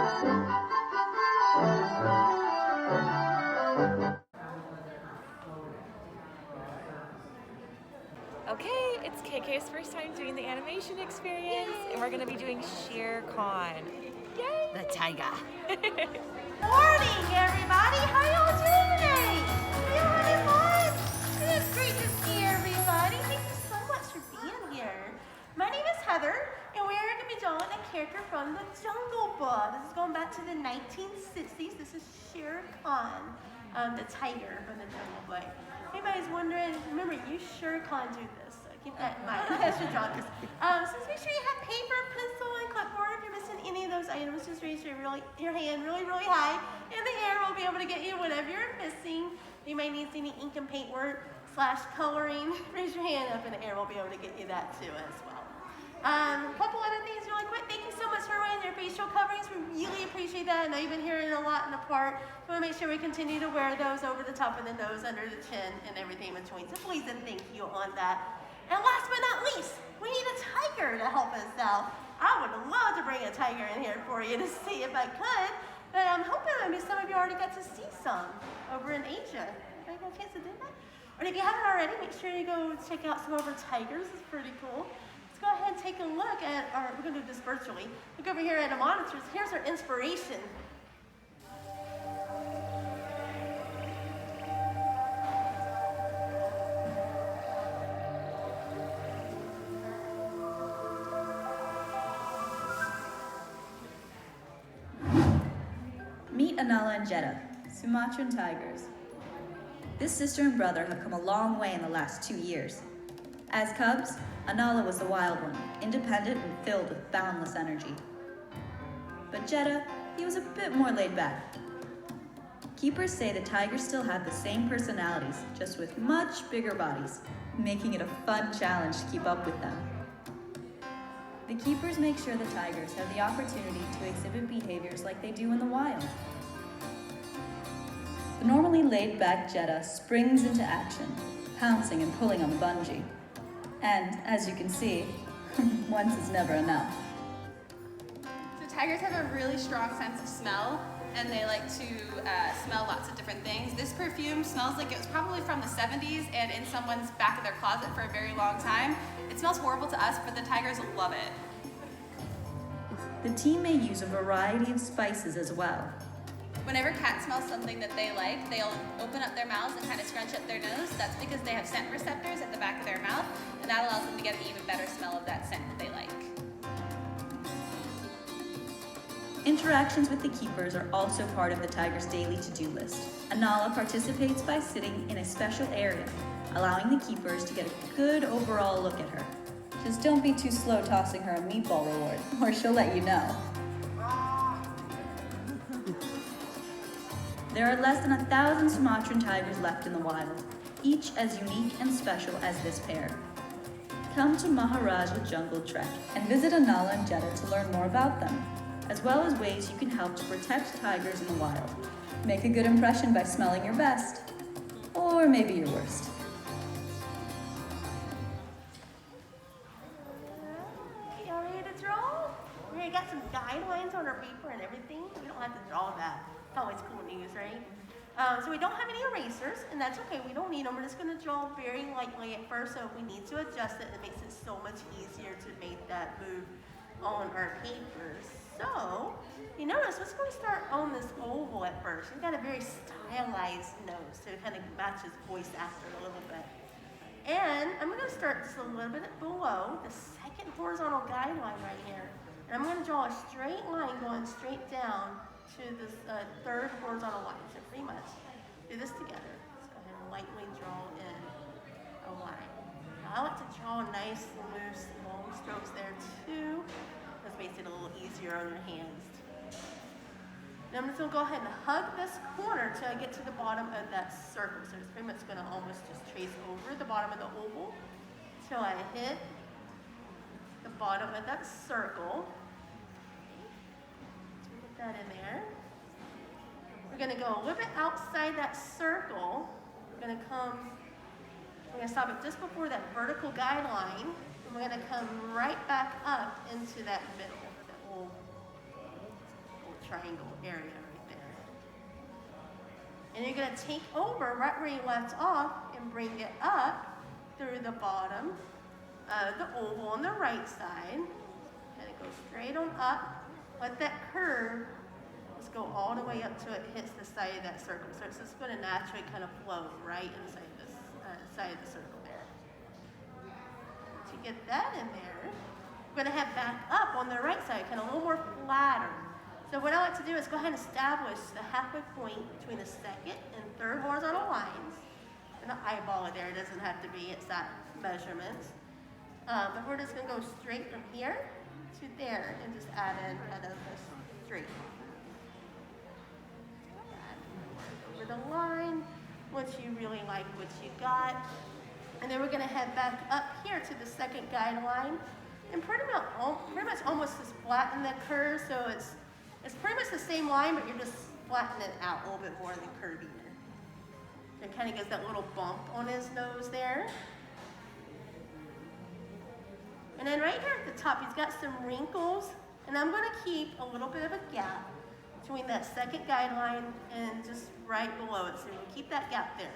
Okay, it's KK's first time doing the animation experience, and we're gonna be doing Shere Khan. Yay! The tiger. Morning, everybody! How y'all doing today? Are you having fun? It is great to see everybody. Thank you so much for being here. My name is Heather, and we are going to be drawing a character from the Jungle Book. This is going back to the 1960s. This is Shere Khan, the tiger from the Jungle Book. Anybody's wondering, remember, you Shere Khan do this. So keep that in mind. I should draw this. So just make sure you have paper, pencil, and clipboard. If you're missing any of those items, just raise your hand really, really high. In the air, we'll be able to get you whatever you're missing. You may need any ink and paint work / coloring. Raise your hand up in the air. We'll be able to get you that too as well. A couple other things really quick. Thank you so much for wearing your facial coverings. We really appreciate that. I know you've been hearing a lot in the park. We want to make sure we continue to wear those over the top of the nose, under the chin, and everything in between. So please and thank you on that. And last but not least, we need a tiger to help us out. I would love to bring a tiger in here for you to see if I could. But I'm hoping maybe some of you already got to see some over in Asia. Have you got a chance to do that? Or if you haven't already, make sure you go check out some of our tigers. It's pretty cool. Let's go ahead and take a look at we're going to do this virtually. Look over here at the monitors. Here's our inspiration. Meet Anala and Jeddah, Sumatran tigers. This sister and brother have come a long way in the last 2 years. As cubs, Anala was the wild one, independent and filled with boundless energy. But Jeddah, he was a bit more laid back. Keepers say the tigers still have the same personalities, just with much bigger bodies, making it a fun challenge to keep up with them. The keepers make sure the tigers have the opportunity to exhibit behaviors like they do in the wild. The normally laid-back Jeddah springs into action, pouncing and pulling on the bungee. And, as you can see, once is never enough. So tigers have a really strong sense of smell, and they like to smell lots of different things. This perfume smells like it was probably from the 70s and in someone's back of their closet for a very long time. It smells horrible to us, but the tigers love it. The team may use a variety of spices as well. Whenever cats smell something that they like, they'll open up their mouths and kind of scrunch up their nose. That's because they have scent receptors at the back of their mouth, and that allows them to get an even better smell of that scent that they like. Interactions with the keepers are also part of the tiger's daily to-do list. Anala participates by sitting in a special area, allowing the keepers to get a good overall look at her. Just don't be too slow tossing her a meatball reward, or she'll let you know. There are less than 1,000 Sumatran tigers left in the wild, each as unique and special as this pair. Come to Maharaja Jungle Trek and visit Anala and Jeddah to learn more about them, as well as ways you can help to protect tigers in the wild. Make a good impression by smelling your best, or maybe your worst. Y'all ready to draw? We already got some guidelines on our paper and everything. We don't have to draw that. It's always cool news, right? So we don't have any erasers, and that's okay. We don't need them. We're just going to draw very lightly at first, so if we need to adjust it, it makes it so much easier to make that move on our papers. So, you notice, let's go start on this oval at first. We've got a very stylized nose, so it kind of matches voice actor a little bit. And I'm going to start just a little bit below the second horizontal guideline right here. And I'm going to draw a straight line going straight down to this third horizontal line. So pretty much do this together. Let's go ahead and lightly draw in a line. Now, I like to draw nice, loose, long strokes there too. This makes it a little easier on your hands. Now I'm just going to go ahead and hug this corner till I get to the bottom of that circle. So it's pretty much going to almost just trace over the bottom of the oval till I hit the bottom of that circle. Put that in there. We're going to go a little bit outside that circle. We're going to stop it just before that vertical guideline. And we're going to come right back up into that middle, that little triangle area right there. And you're gonna take over right where you left off and bring it up through the bottom of the oval on the right side. And it goes straight on up. Let that curve just go all the way up till it hits the side of that circle. So it's just gonna naturally kind of flow right inside this side of the circle there. To get that in there, we're gonna head back up on the right side, kind of a little more flatter. So what I like to do is go ahead and establish the halfway point between the second and third horizontal lines. And the eyeball it there, it doesn't have to be exact measurements. But we're just gonna go straight from here to there and just add in kind of a straight. Over the line, once you really like what you got. And then we're gonna head back up here to the second guideline. And pretty much almost just flatten the curve, so it's pretty much the same line, but you're just flattening it out a little bit more than curving it. It kind of gives that little bump on his nose there. And then right here at the top, he's got some wrinkles, and I'm gonna keep a little bit of a gap between that second guideline and just right below it, so you keep that gap there.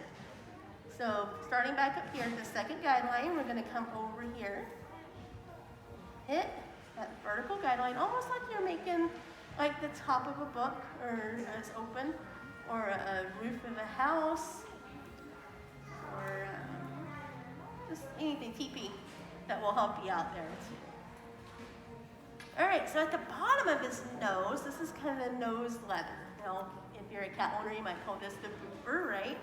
So starting back up here at the second guideline, we're gonna come over here, hit that vertical guideline, almost like you're making like the top of a book, or it's open, or a roof of a house, or just anything, TP, that will help you out there too. All right, so at the bottom of his nose, this is kind of the nose leather. Now, if you're a cat owner, you might call this the booper, right?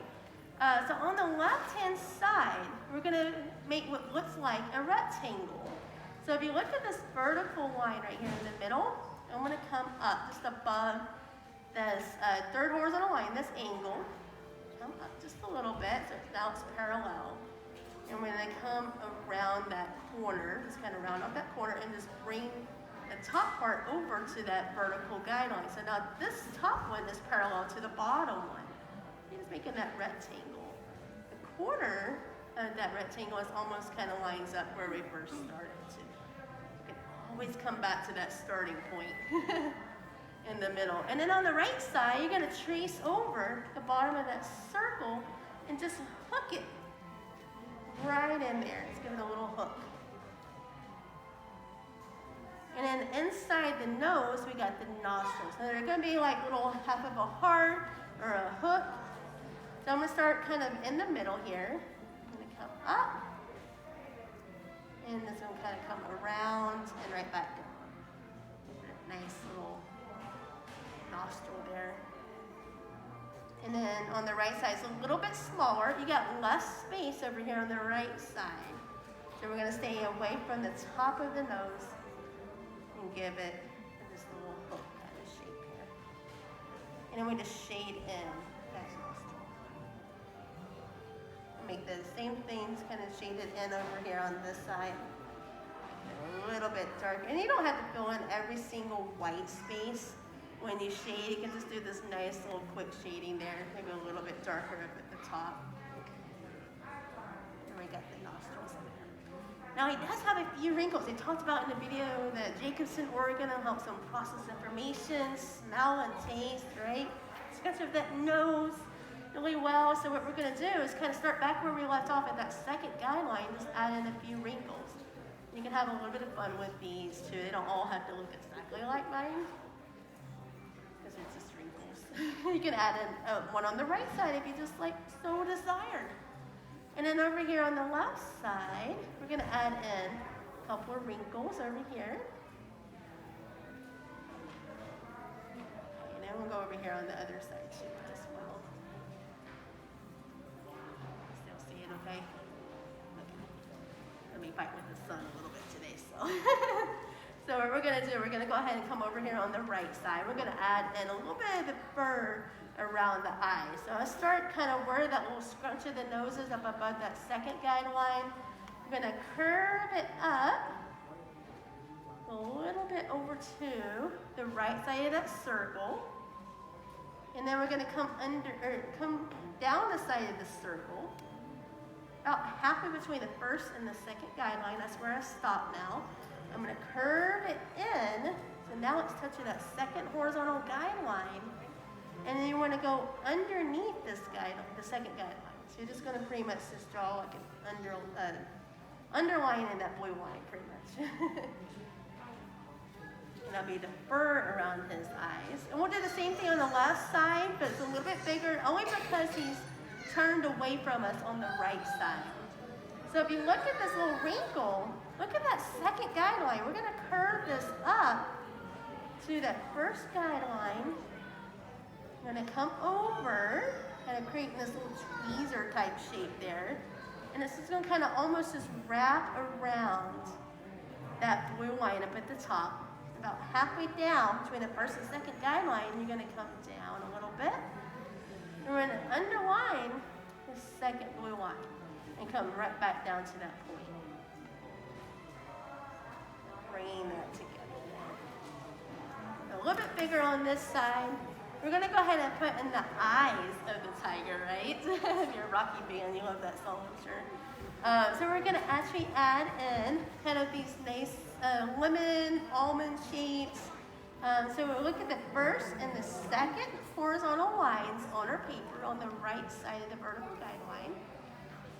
So on the left-hand side, we're gonna make what looks like a rectangle. So if you look at this vertical line right here in the middle, I'm gonna come up just above this third horizontal line, this angle. Come up just a little bit, so now it's parallel. And we're gonna come around that corner, just kind of round up that corner and just bring the top part over to that vertical guideline. So now this top one is parallel to the bottom one. You're just making that rectangle. The corner of that rectangle is almost kind of lines up where we first started to. You can always come back to that starting point in the middle. And then on the right side, you're gonna trace over the bottom of that circle and just hook it right in there. Let's give it a little hook. And then inside the nose, we got the nostrils. So they're gonna be like little half of a heart or a hook. So I'm gonna start kind of in the middle here. I'm gonna come up. And this one kind of come around and right back down. Nice little nostril there. And then on the right side, it's a little bit smaller. You got less space over here on the right side. So we're gonna stay away from the top of the nose and give it this little hook kind of shape here. And then we just shade in that nostril. Make the same things kind of shaded in over here on this side. A little bit darker. And you don't have to fill in every single white space. When you shade, you can just do this nice little quick shading there, maybe a little bit darker up at the top. And we got the nostrils in there. Now he does have a few wrinkles. They talked about in the video that Jacobson organ helps him process information, smell and taste, right? It's got sort of that nose really well. So what we're gonna do is kind of start back where we left off at that second guideline, just add in a few wrinkles. You can have a little bit of fun with these too. They don't all have to look exactly like mine. It's just wrinkles. You can add in one on the right side if you just like so desire. And then over here on the left side, we're gonna add in a couple of wrinkles over here. And then we'll go over here on the other side too as well. Still see it okay? Let me fight with the sun a little bit today, so. So what we're gonna do, we're gonna go ahead and come over here on the right side. We're gonna add in a little bit of the fur around the eyes. So I'll start kind of where that little scrunch of the nose is up above that second guideline. I'm gonna curve it up a little bit over to the right side of that circle. And then we're gonna come down the side of the circle. About halfway between the first and the second guideline. That's where I stop now. I'm gonna curve it in, so now it's touching that second horizontal guideline. to go underneath this guideline, the second guideline. So you're just going to pretty much just draw like an underline in that blue line, pretty much. And that'll be the fur around his eyes. And we'll do the same thing on the left side, but it's a little bit bigger, only because he's turned away from us on the right side. So if you look at this little wrinkle, look at that second guideline. We're going to curve this up to that first guideline. We're going to come over, kind of creating this little tweezer type shape there. And this is going to kind of almost just wrap around that blue line up at the top. About halfway down between the first and second guideline, you're going to come down a little bit. And we're going to underline the second blue line and come right back down to that point. Bringing that together. A little bit bigger on this side. We're going to go ahead and put in the eyes of the tiger, right? If you're a Rocky fan, you love that song, I'm sure. So we're going to actually add in kind of these nice lemon, almond shapes. So we'll look at the first and the second horizontal lines on our paper on the right side of the vertical guideline.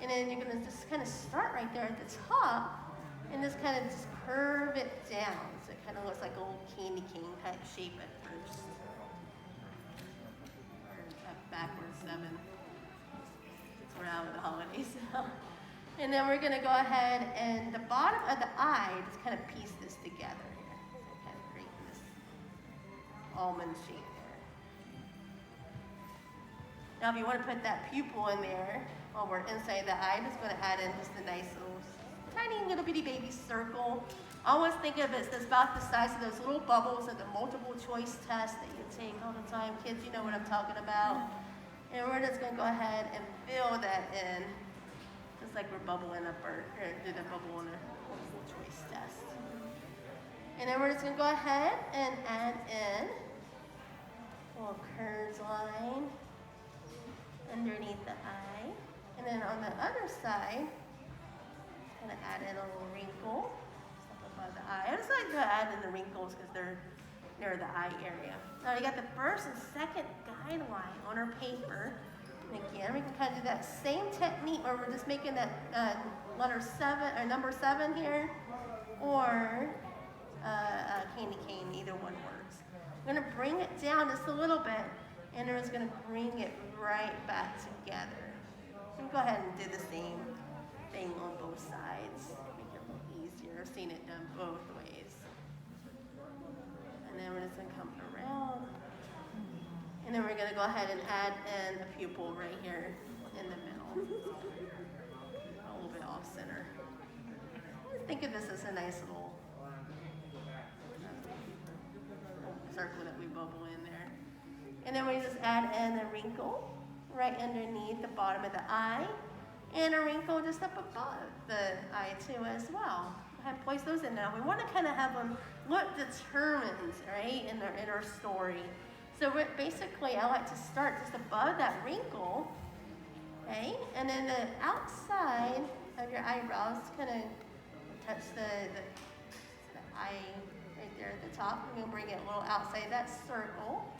And then you're going to just kind of start right there at the top and just kind of just curve it down. So it kind of looks like a little candy cane type shape at first. Backwards 7. We're out of the holidays now. And then we're going to go ahead and the bottom of the eye, just kind of piece this together here. So kind of create this almond shape there. Now if you want to put that pupil in there, while we're inside the eye, I'm just going to add in just a nice little, tiny little bitty baby circle. I always think of it as about the size of those little bubbles of the multiple choice test that you take all the time. Kids, you know what I'm talking about. And we're just going to go ahead and fill that in, just like we're bubbling up or do the bubble on a multiple choice test. And then we're just going to go ahead and add in a little curved line underneath the eye. And then on the other side, I'm going to add in a little wrinkle just up above the eye. I just like to add in the wrinkles because they're near the eye area. Now you got the first and second guideline on our paper. And again, we can kind of do that same technique where we're just making that letter 7 or number 7 here, or candy cane. Either one works. I'm going to bring it down just a little bit, and then it's going to bring it right back together. You can go ahead and do the same thing on both sides. Make it a little easier. I've seen it done both ways. And then we're just going to come around. And then we're going to go ahead and add in a pupil right here in the middle. A little bit off center. Think of this as a nice little circle that we bubble in there. And then we just add in a wrinkle right underneath the bottom of the eye. And a wrinkle just up above the eye too as well. Go ahead and place those in now. We want to kind of have them look determined, right, in our story. So basically, I like to start just above that wrinkle, okay? And then the outside of your eyebrows, kind of touch the eye right there at the top. We're going to bring it a little outside that circle.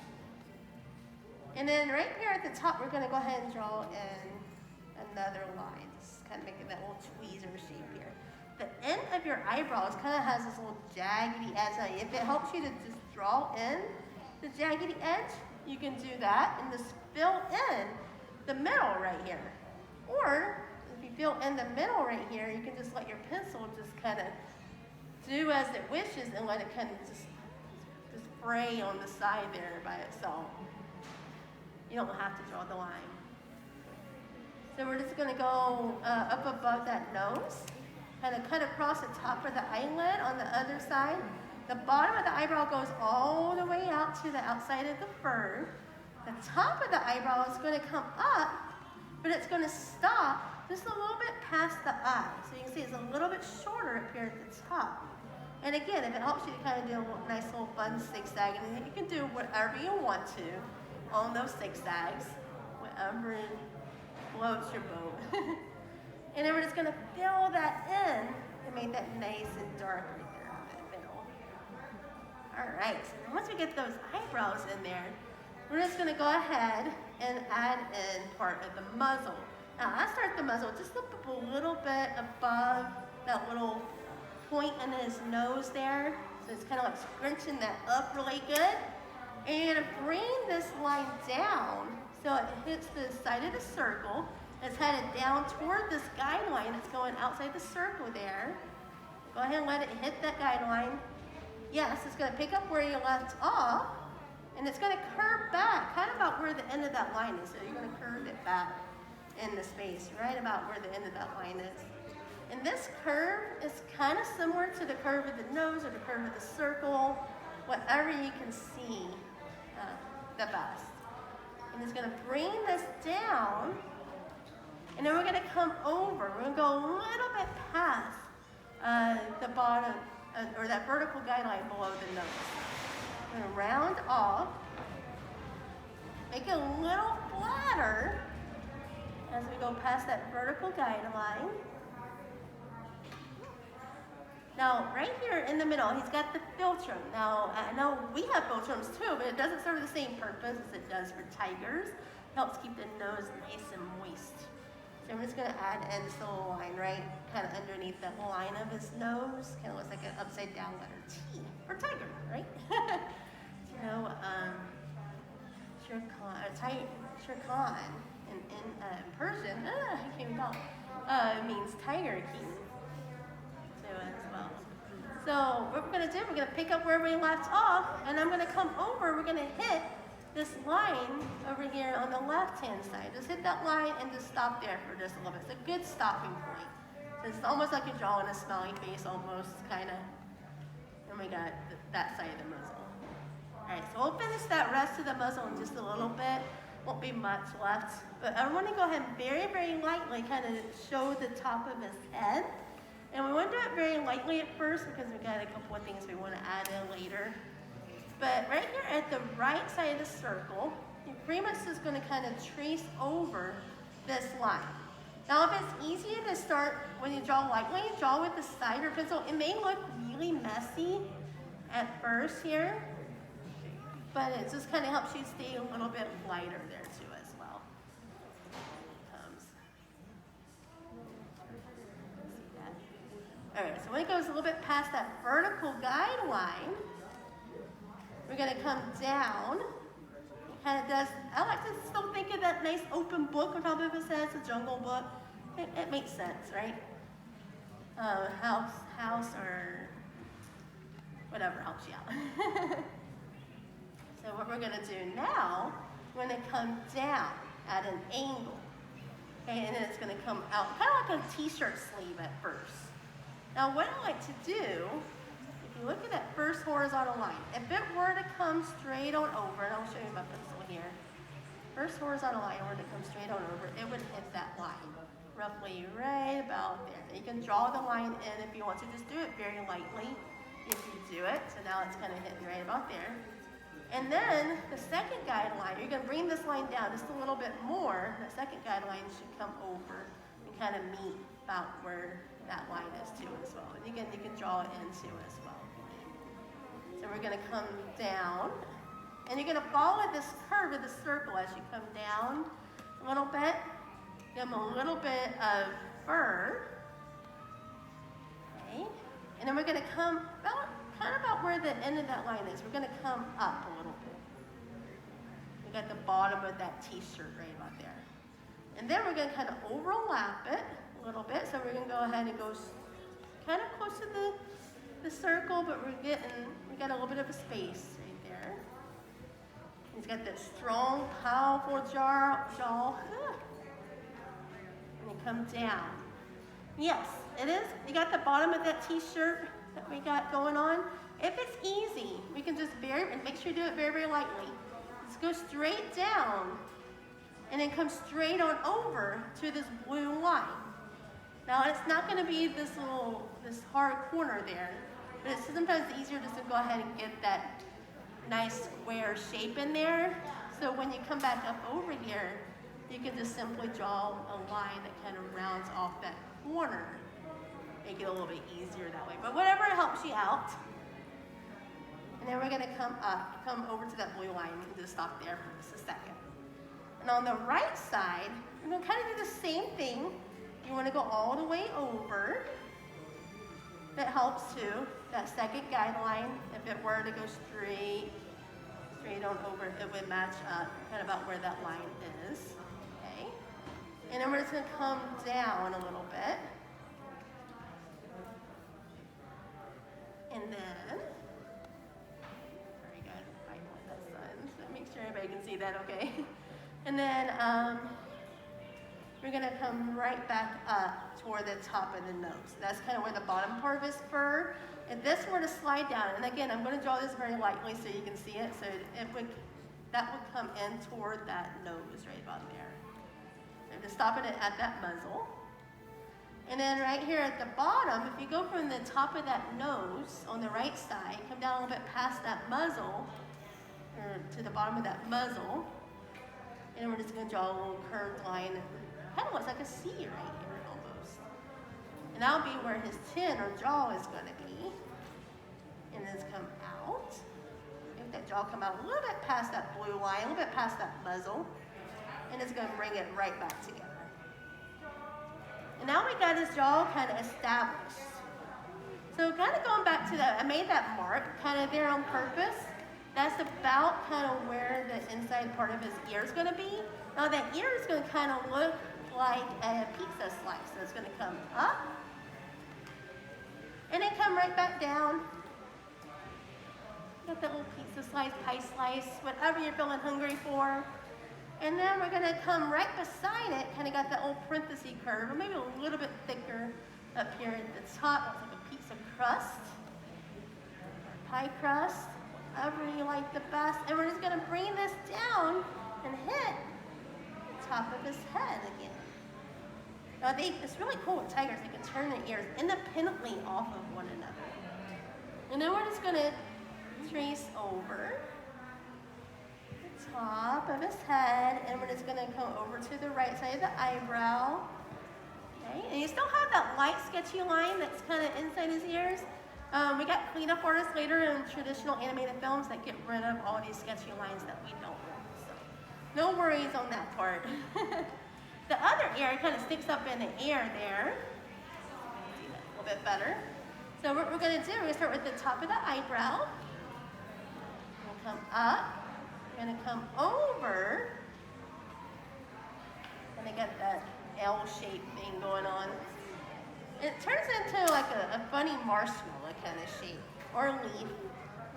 And then right here at the top, we're going to go ahead and draw in another line, just kind of making that little tweezer shape here. The end of your eyebrows kind of has this little jaggedy edge on it. If it helps you to just draw in the jaggedy edge, you can do that and just fill in the middle right here. Or if you fill in the middle right here, you can just let your pencil just kind of do as it wishes and let it kind of just spray on the side there by itself. You don't have to draw the line. So we're just going to go up above that nose, kind of cut across the top of the eyelid on the other side. The bottom of the eyebrow goes all the way out to the outside of the fur. The top of the eyebrow is going to come up, but it's going to stop just a little bit past the eye. So you can see it's a little bit shorter up here at the top. And again, if it helps you to kind of do a nice little fun zigzag, and you can do whatever you want to on those zigzags, whatever floats your boat. And then we're just going to fill that in and make that nice and dark right there in the middle. All right, so once we get those eyebrows in there, we're just gonna go ahead and add in part of the muzzle. Now I start the muzzle just up a little bit above that little point in his nose there. So it's kind of like scrunching that up really good. And bring this line down so it hits the side of the circle. It's headed down toward this guideline that's going outside the circle there. Go ahead and let it hit that guideline. Yes, it's going to pick up where you left off, and it's going to curve back, kind of about where the end of that line is. So you're going to curve it back in the space, right about where the end of that line is. And this curve is kind of similar to the curve of the nose or the curve of the circle, whatever you can see the best. And it's going to bring this down, and then we're going to come over. We're going to go a little bit past the bottom, or that vertical guideline below the nose. We're going to round off, make it a little flatter as we go past that vertical guideline. Now, right here in the middle, he's got the philtrum. Now, I know we have philtrums too, but it doesn't serve the same purpose as it does for tigers. It helps keep the nose nice and moist. So I'm just gonna add in this little line right kind of underneath the line of his nose. Kind of looks like an upside down letter T for tiger, right? So, Shere Khan in Persian, I can't even talk, means tiger king. As well. So what we're going to do, we're going to pick up where we left off, and I'm going to come over, we're going to hit this line over here on the left-hand side. Just hit that line and just stop there for just a little bit. It's a good stopping point. So it's almost like you're drawing a smiley face almost, kind of. And we got that side of the muzzle. All right, so we'll finish that rest of the muzzle in just a little bit. Won't be much left. But I want to go ahead and very, very lightly kind of show the top of his head. And we want to do it very lightly at first because we've got a couple of things we want to add in later. But right here at the right side of the circle, you pretty much just going to kind of trace over this line. Now if it's easier to start when you draw lightly, draw with the cider pencil. It may look really messy at first here, but it just kind of helps you stay a little bit lighter there too as well. All right, so when it goes a little bit past that vertical guideline, we're going to come down. It kind of does, I like to still think of that nice open book on top of his head, it's a jungle book. It makes sense, right? House or whatever helps you out. So what we're going to do now, we're going to come down at an angle. Okay, and then it's going to come out kind of like a t-shirt sleeve at first. Now what I like to do, if you look at that first horizontal line, if it were to come straight on over, and I'll show you my pencil here, first horizontal line were to come straight on over, it would hit that line, roughly right about there. You can draw the line in if you want to, just do it very lightly if you do it. So now it's kind of hitting right about there. And then the second guideline, you're going to bring this line down just a little bit more. The second guideline should come over and kind of meet about where that line is too as well. And again, you can draw it in too as well. So we're going to come down, and you're going to follow this curve of the circle as you come down a little bit. Give them a little bit of fur. Okay. And then we're going to come about, kind of about where the end of that line is. We're going to come up a little bit. We got the bottom of that t-shirt right about there. And then we're going to kind of overlap it a little bit. So we're going to go ahead and go kind of close to the circle, but we got a little bit of a space right there. He's got that strong, powerful jaw. And you come down. Yes, it is. You got the bottom of that t-shirt that we got going on. If it's easy, we can just and make sure you do it very, very lightly. Just go straight down and then come straight on over to this blue line. Now it's not going to be this hard corner there, but it's sometimes easier just to go ahead and get that nice square shape in there. So when you come back up over here, you can just simply draw a line that kind of rounds off that corner. Make it a little bit easier that way, but whatever helps you out. And And then we're gonna come over to that blue line. We can just stop there for just a second. And on the right side, we're gonna kind of do the same thing. You wanna go all the way over. That helps too, that second guideline. If it were to go straight on over, it would match up kind of about where that line is, okay? And then we're just gonna come down a little bit. And then, very good, I want that sun, so make sure everybody can see that, okay? And then we're gonna come right back up toward the top of the nose. That's kind of where the bottom part of his fur. If this were to slide down, and again, I'm gonna draw this very lightly so you can see it, so that would come in toward that nose right about there. So just stopping it at that muzzle. And then right here at the bottom, if you go from the top of that nose on the right side, come down a little bit past that muzzle, or to the bottom of that muzzle, and we're just gonna draw a little curved line. Kind of looks like a C right here almost. And that'll be where his chin or jaw is gonna be. And then it's come out. Make that jaw come out a little bit past that blue line, a little bit past that muzzle. And it's gonna bring it right back together. And now we got his jaw kind of established. So kind of going back to that, I made that mark kind of there on purpose. That's about kind of where the inside part of his ear is gonna be. Now that ear is gonna kind of look like a pizza slice. So it's gonna come up, and then come right back down. Got that little pizza slice, pie slice, whatever you're feeling hungry for. And then we're gonna come right beside it, kind of got that old parenthesis curve, or maybe a little bit thicker up here at the top. Looks like a pizza crust, pie crust, whatever you like the best. And we're just gonna bring this down and hit the top of his head again. Now it's really cool with tigers, they can turn their ears independently off of one another. And then we're just gonna trace over the top of his head, and we're just gonna come over to the right side of the eyebrow. Okay, and you still have that light sketchy line that's kind of inside his ears. We got cleanup artists later in traditional animated films that get rid of all these sketchy lines that we don't want. So no worries on that part. The other ear kind of sticks up in the air there. See that a little bit better. So what we're gonna do, we're gonna start with the top of the eyebrow. We'll come up, we're gonna come over, and I got that L-shaped thing going on. It turns into like a funny marshmallow kind of shape, or leaf.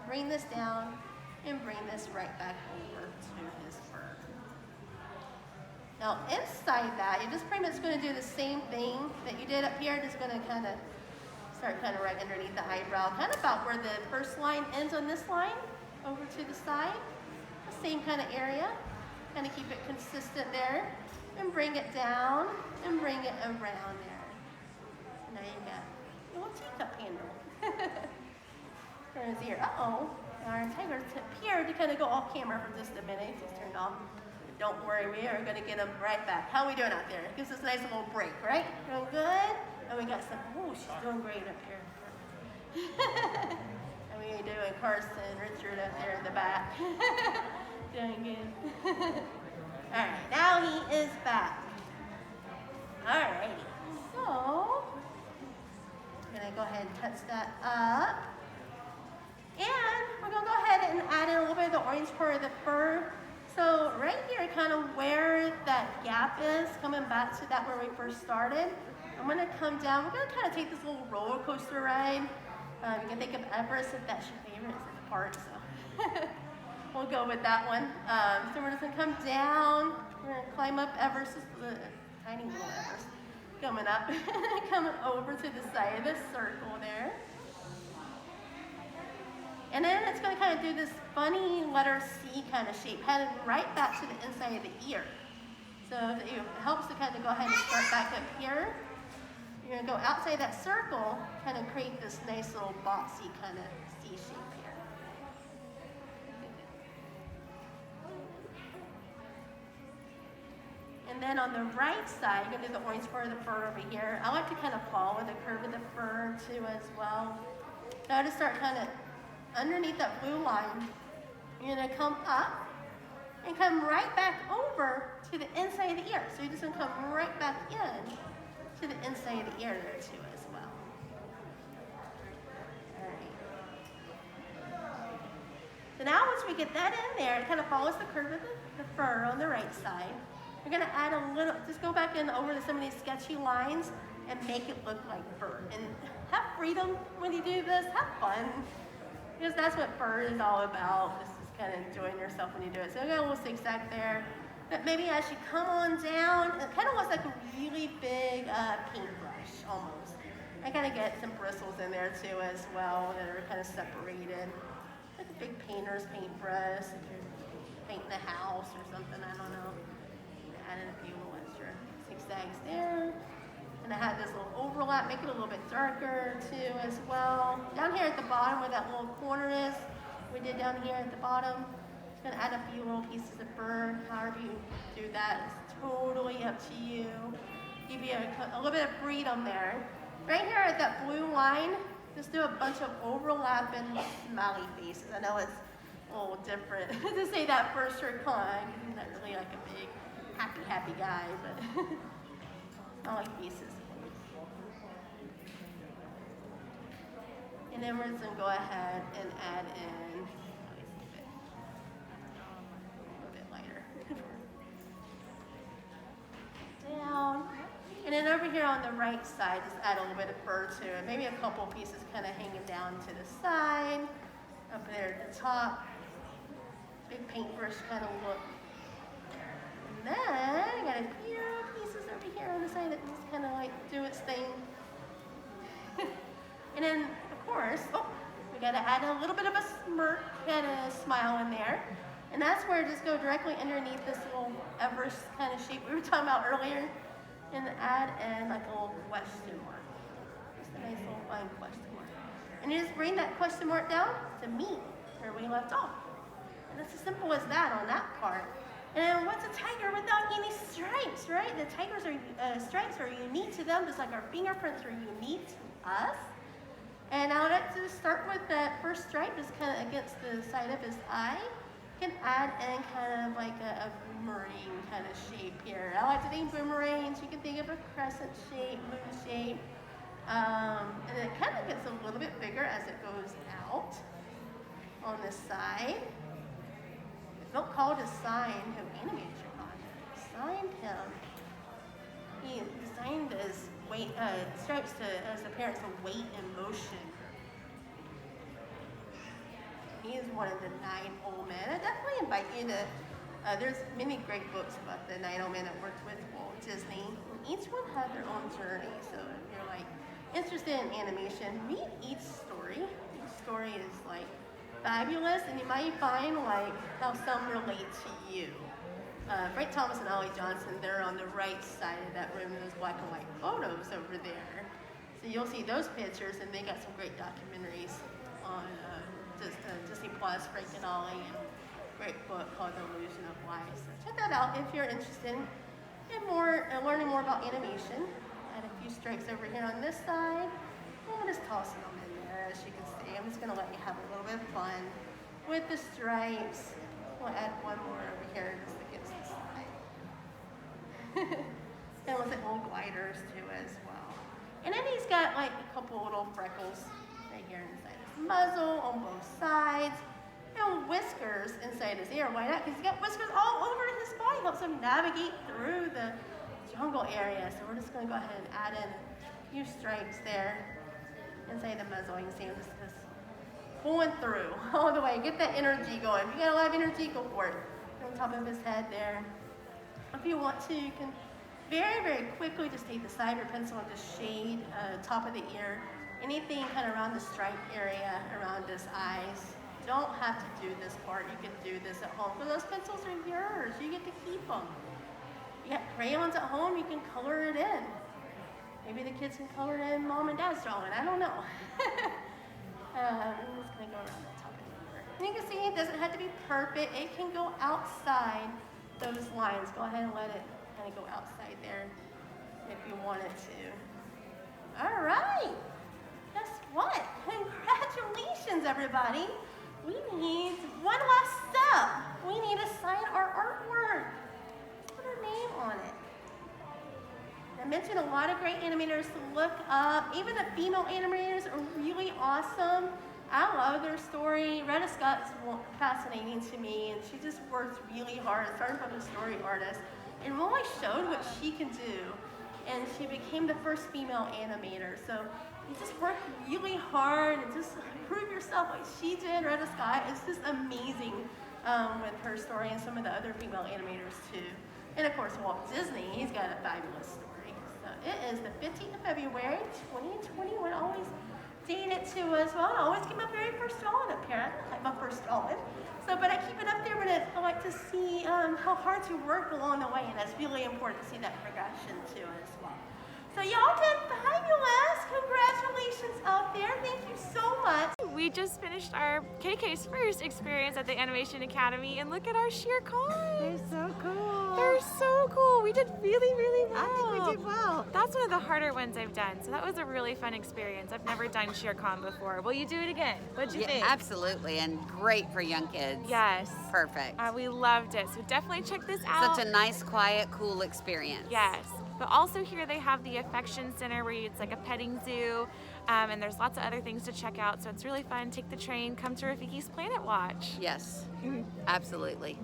Bring this down, and bring this right back over to his fur. Now inside that, you're just pretty much going to do the same thing that you did up here, just going to kind of start kind of right underneath the eyebrow, kind of about where the first line ends on this line, over to the side. The same kind of area, kind of keep it consistent there, and bring it down, and bring it around there. Now you got a little teacup handle for his ear. Uh-oh, our tiger appeared to kind of go off camera for just a minute. Just turned off. Don't worry, we are going to get him right back. How are we doing out there? It gives us a nice little break, right? Doing good? And we got some, oh, she's doing great up here. And we are doing Carson, Richard up there in the back. Doing good. All right, now he is back. All righty. So, I'm going to go ahead and touch that up. And we're going to go ahead and add in a little bit of the orange part of the fur. So right here, kind of where that gap is, coming back to that where we first started, I'm going to come down. We're going to kind of take this little roller coaster ride. You can think of Everest if that's your favorite. It's in the park, so we'll go with that one. So we're just going to come down. We're going to climb up Everest, this is a tiny little Everest. Coming up, coming over to the side of this circle there. And then it's going to kind of do this funny letter C kind of shape, headed right back to the inside of the ear. So it helps to kind of go ahead and start back up here. You're going to go outside that circle, kind of create this nice little boxy kind of C shape here. And then on the right side, you're going to do the orange part of the fur over here. I like to kind of follow the curve of the fur too as well. So I just start kind of underneath that blue line. You're gonna come up and come right back over to the inside of the ear. So you're just gonna come right back in to the inside of the ear there too as well. All right. So now once we get that in there, it kind of follows the curve of the fur on the right side. We're gonna add a little, just go back in over to some of these sketchy lines and make it look like fur. And have freedom when you do this, have fun. Because that's what fur is all about. This is kind of enjoying yourself when you do it. So I got a little zigzag there. But maybe as you come on down, it kind of looks like a really big paintbrush almost. I kind of get some bristles in there too as well that are kind of separated. Like a big painter's paintbrush if you're painting a house or something, I don't know. Add in a few little extra zigzags there. And I had this little overlap, make it a little bit darker too as well. Down here at the bottom where that little corner is, we did down here at the bottom. Just gonna add a few little pieces of fur. However you do that, it's totally up to you. Give you a little bit of freedom there. Right here at that blue line, just do a bunch of overlapping smiley faces. I know it's a little different to say that first shirt con. He's not really like a big happy guy, but smiley faces. And then we're just gonna go ahead and add in a little bit lighter. Down. And then over here on the right side, just add a little bit of fur to it. Maybe a couple pieces kind of hanging down to the side. Up there at the top. Big paintbrush kind of look. And then I got a few pieces over here on the side that just kind of like do its thing. And then, of course, we got to add a little bit of a smirk and a smile in there. And that's where just go directly underneath this little Everest kind of shape we were talking about earlier. And add in like a little question mark. Just a nice little fine question mark. And you just bring that question mark down to meet where we left off. And it's as simple as that on that part. And what's a tiger without any stripes, right? The tigers are stripes are unique to them, just like our fingerprints are unique to us. And I would like to start with that first stripe, just kind of against the side of his eye. You can add in kind of like a boomerang kind of shape here. I like to think boomerangs. You can think of a crescent shape, moon shape. And it kind of gets a little bit bigger as it goes out on this side. Don't call it a sign who animates your content. Sign him. He designed his weight, stripes as appearance of weight and motion. He is one of the 9 old men. I definitely invite you to, there's many great books about the 9 old men that worked with Walt Disney. And each one had their own journey. So if you're like interested in animation, read each story. Each story is like fabulous, and you might find like how some relate to you. Frank Thomas and Ollie Johnson, they're on the right side of that room, those black and white photos over there. So you'll see those pictures, and they got some great documentaries on Disney Plus, Frank and Ollie, and a great book called The Illusion of Life. So check that out if you're interested in learning more about animation. Add a few stripes over here on this side. And we'll just toss them in there, as you can see. I'm just gonna let you have a little bit of fun with the stripes. We'll add one more over here just against the side. And with the little gliders too as well. And then he's got like a couple little freckles right here inside his muzzle on both sides. And whiskers inside his ear. Why not? Because he's got whiskers all over his body. Helps him navigate through the jungle area. So we're just going to go ahead and add in a few stripes there inside the muzzle. You can see him just pulling through all the way. Get that energy going. If you got a lot of energy, go for it. On top of his head there. If you want to, you can very, very quickly just take the cyber pencil and just shade top of the ear. Anything kind of around the stripe area, around his eyes. Don't have to do this part. You can do this at home. But those pencils are yours. You get to keep them. You got crayons at home, you can color it in. Maybe the kids can color it in Mom and Dad's drawing. I don't know. I'm just going to go around the top of the ear. And you can see it doesn't have to be perfect. It can go outside those lines. Go ahead and let it kind of go outside there if you want it to. All right. That's what? Congratulations, everybody. We need one last step. We need to sign our artwork. Put our name on it. I mentioned a lot of great animators to look up. Even the female animators are really awesome. I love their story. Retta Scott's fascinating to me, and she just worked really hard, starting from a story artist, and really showed what she can do. And she became the first female animator. So you just work really hard and just prove yourself like she did. Retta Scott is just amazing with her story, and some of the other female animators too. And of course, Walt Disney, he's got a fabulous story. So it is the 15th of February, 2021. Always dating it to as well. I always get my very first drawing up here. I like my first drawing. So, but I keep it up there, but I like to see how hard you work along the way, and that's really important to see that progression too as well. So y'all did fabulous. Congratulations out there. Thank you so much. We just finished our KK's first experience at the Animation Academy, and look at our sheer cons. They're so cool. They're so cool. We did really, really well. I think we did well. That's one of the harder ones I've done, so that was a really fun experience. I've never done SheerCon before. Will you do it again? What'd you think? Absolutely, and great for young kids. Yes. Perfect. We loved it, so definitely check this out. Such a nice, quiet, cool experience. Yes. But also here they have the Affection Center where it's like a petting zoo, and there's lots of other things to check out. So it's really fun. Take the train, come to Rafiki's Planet Watch. Yes, absolutely.